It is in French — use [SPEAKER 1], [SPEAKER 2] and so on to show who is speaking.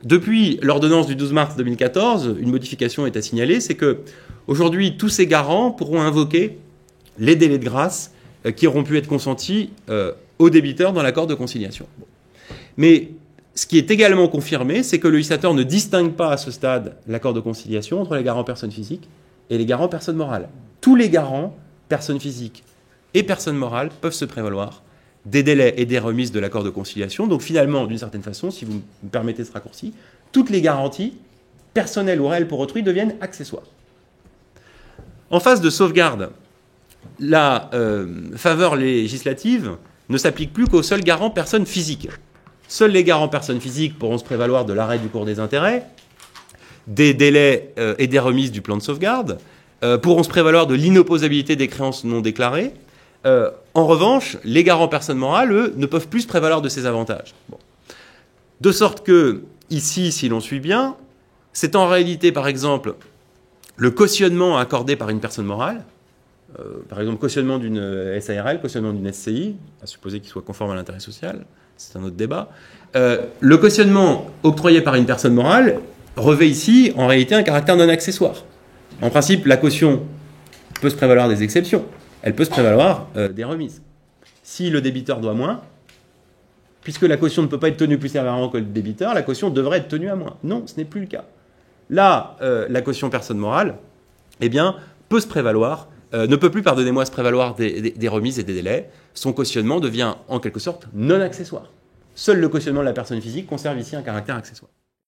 [SPEAKER 1] Depuis l'ordonnance du 12 mars 2014, une modification est à signaler, c'est que aujourd'hui tous ces garants pourront invoquer les délais de grâce qui auront pu être consentis aux débiteurs dans l'accord de conciliation. Bon. Mais ce qui est également confirmé, c'est que le législateur ne distingue pas à ce stade l'accord de conciliation entre les garants personnes physiques et les garants personnes morales. Tous les garants, personnes physiques et personnes morales, peuvent se prévaloir des délais et des remises de l'accord de conciliation. Donc finalement, d'une certaine façon, si vous me permettez ce raccourci, toutes les garanties, personnelles ou réelles pour autrui, deviennent accessoires. En phase de sauvegarde, la faveur législative ne s'applique plus qu'aux seuls garants personnes physiques. Seuls les garants personnes physiques pourront se prévaloir de l'arrêt du cours des intérêts, des délais et des remises du plan de sauvegarde, pourront se prévaloir de l'inopposabilité des créances non déclarées. En revanche, les garants personnes morales, eux, ne peuvent plus se prévaloir de ces avantages. Bon. De sorte que, ici, si l'on suit bien, c'est en réalité, par exemple, le cautionnement accordé par une personne morale, par exemple, cautionnement d'une SARL, cautionnement d'une SCI, à supposer qu'il soit conforme à l'intérêt social, c'est un autre débat. Le cautionnement octroyé par une personne morale revêt ici, en réalité, un caractère non accessoire. En principe, la caution peut se prévaloir des exceptions. Elle peut se prévaloir des remises. Si le débiteur doit moins, puisque la caution ne peut pas être tenue plus sévèrement que le débiteur, la caution devrait être tenue à moins. Non, ce n'est plus le cas. Là, la caution personne morale, eh bien, peut se prévaloir, ne peut plus, pardonnez-moi, se prévaloir des remises et des délais. Son cautionnement devient, en quelque sorte, non accessoire. Seul le cautionnement de la personne physique conserve ici un caractère accessoire.